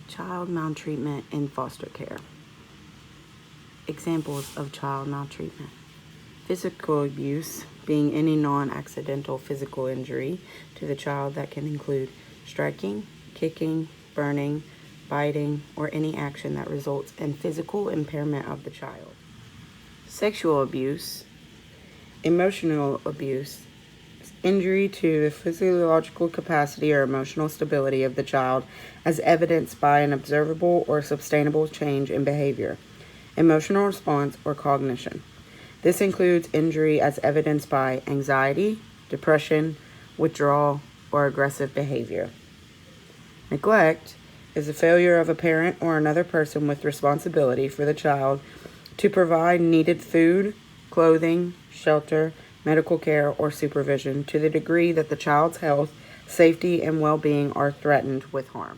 Child maltreatment in foster care. Examples of child maltreatment. Physical abuse being any non-accidental physical injury to the child that can include striking, kicking, burning, biting, or any action that results in physical impairment of the child. Sexual abuse, emotional abuse, injury to the physiological capacity or emotional stability of the child as evidenced by an observable or sustainable change in behavior, emotional response, or cognition. This includes injury as evidenced by anxiety, depression, withdrawal, or aggressive behavior. Neglect is the failure of a parent or another person with responsibility for the child to provide needed food, clothing, shelter, medical care, or supervision to the degree that the child's health, safety, and well-being are threatened with harm.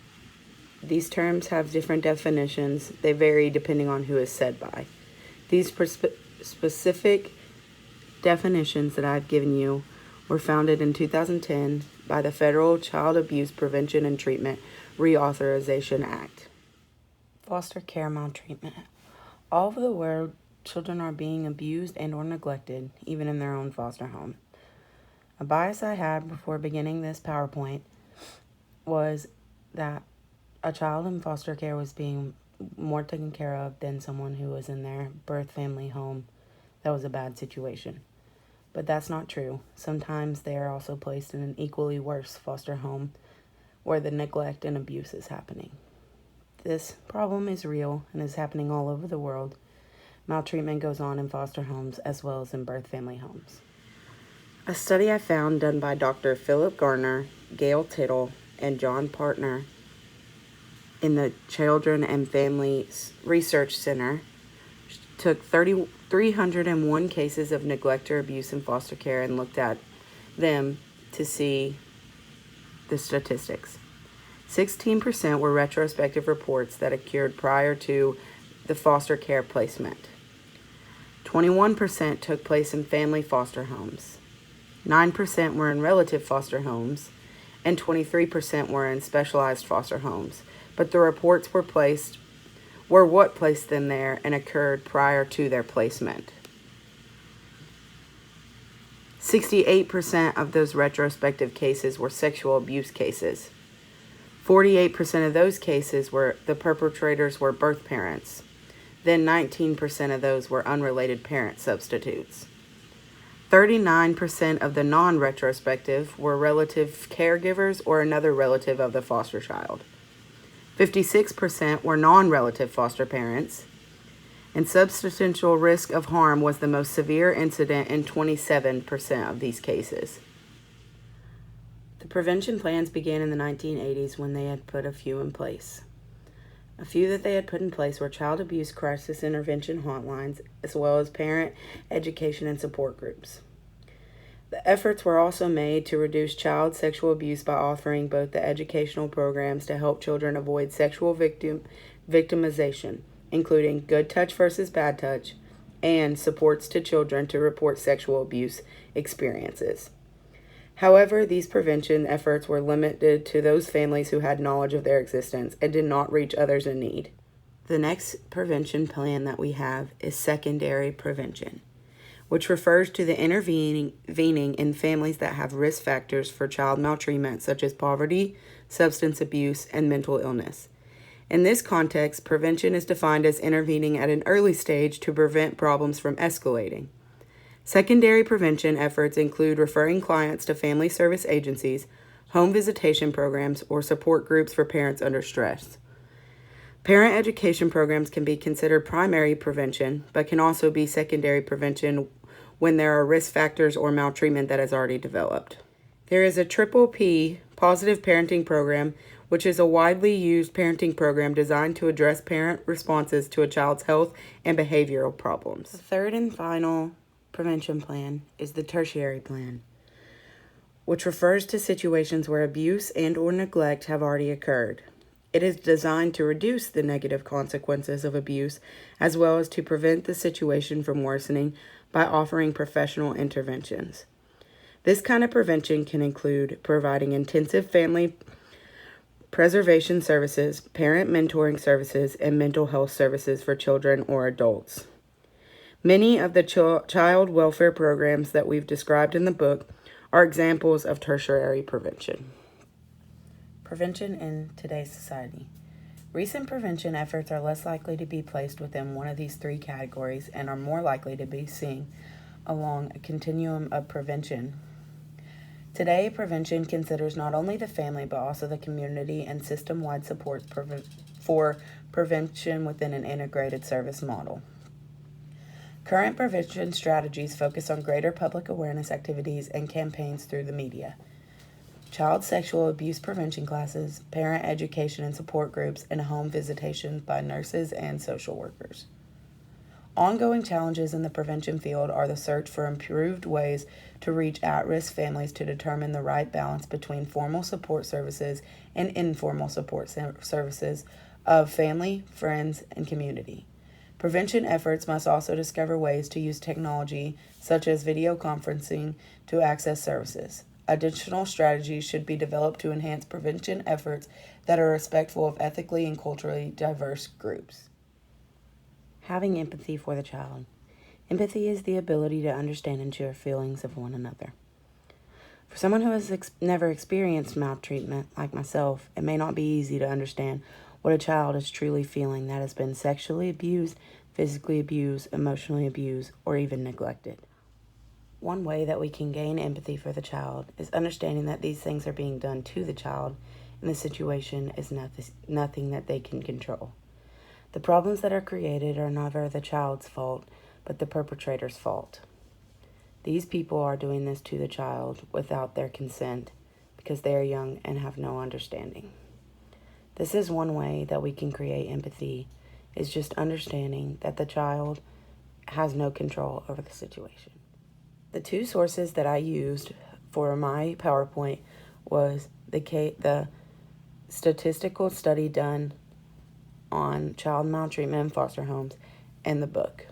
These terms have different definitions. They vary depending on who is said by. These specific definitions that I've given you were founded in 2010 by the Federal Child Abuse Prevention and Treatment Reauthorization Act. Foster care maltreatment. All over the world, children are being abused and or neglected, even in their own foster home. A bias I had before beginning this PowerPoint was that a child in foster care was being more taken care of than someone who was in their birth family home that was a bad situation. But that's not true. Sometimes they are also placed in an equally worse foster home where the neglect and abuse is happening. This problem is real and is happening all over the world. Maltreatment goes on in foster homes as well as in birth family homes. A study I found done by Dr. Philip Garner, Gail Tittle, and John Partner in the Children and Families Research Center took 301 cases of neglect or abuse in foster care and looked at them to see the statistics. 16% were retrospective reports that occurred prior to the foster care placement. 21% took place in family foster homes. 9% were in relative foster homes, and 23% were in specialized foster homes. But the reports were what placed them there and occurred prior to their placement. 68% of those retrospective cases were sexual abuse cases. 48% of those cases were the perpetrators were birth parents. Then 19% of those were unrelated parent substitutes. 39% of the non-retrospective were relative caregivers or another relative of the foster child. 56% were non-relative foster parents, and substantial risk of harm was the most severe incident in 27% of these cases. The prevention plans began in the 1980s when they had put a few in place. A few that they had put in place were child abuse crisis intervention hotlines, as well as parent education and support groups. The efforts were also made to reduce child sexual abuse by offering both the educational programs to help children avoid sexual victimization, including Good Touch versus Bad Touch, and supports to children to report sexual abuse experiences. However, these prevention efforts were limited to those families who had knowledge of their existence and did not reach others in need. The next prevention plan that we have is secondary prevention, which refers to the intervening in families that have risk factors for child maltreatment such as poverty, substance abuse, and mental illness. In this context, prevention is defined as intervening at an early stage to prevent problems from escalating. Secondary prevention efforts include referring clients to family service agencies, home visitation programs, or support groups for parents under stress. Parent education programs can be considered primary prevention, but can also be secondary prevention when there are risk factors or maltreatment that has already developed. There is a PPP, Positive Parenting Program, which is a widely used parenting program designed to address parent responses to a child's health and behavioral problems. The third and final prevention plan is the tertiary plan, which refers to situations where abuse and or neglect have already occurred. It is designed to reduce the negative consequences of abuse as well as to prevent the situation from worsening by offering professional interventions. This kind of prevention can include providing intensive family preservation services, parent mentoring services, and mental health services for children or adults. Many of the child welfare programs that we've described in the book are examples of tertiary prevention. Prevention in today's society. Recent prevention efforts are less likely to be placed within one of these three categories and are more likely to be seen along a continuum of prevention. Today, prevention considers not only the family but also the community and system-wide supports for prevention within an integrated service model. Current prevention strategies focus on greater public awareness activities and campaigns through the media, child sexual abuse prevention classes, parent education and support groups, and home visitations by nurses and social workers. Ongoing challenges in the prevention field are the search for improved ways to reach at-risk families to determine the right balance between formal support services and informal support services of family, friends, and community. Prevention efforts must also discover ways to use technology, such as video conferencing, to access services. Additional strategies should be developed to enhance prevention efforts that are respectful of ethically and culturally diverse groups. Having empathy for the child. Empathy is the ability to understand and share feelings of one another. For someone who has never experienced maltreatment, like myself, it may not be easy to understand what a child is truly feeling that has been sexually abused, physically abused, emotionally abused, or even neglected. One way that we can gain empathy for the child is understanding that these things are being done to the child and the situation is nothing that they can control. The problems that are created are never the child's fault, but the perpetrator's fault. These people are doing this to the child without their consent because they are young and have no understanding. This is one way that we can create empathy, is just understanding that the child has no control over the situation. The two sources that I used for my PowerPoint was the statistical study done on child maltreatment in foster homes and the book.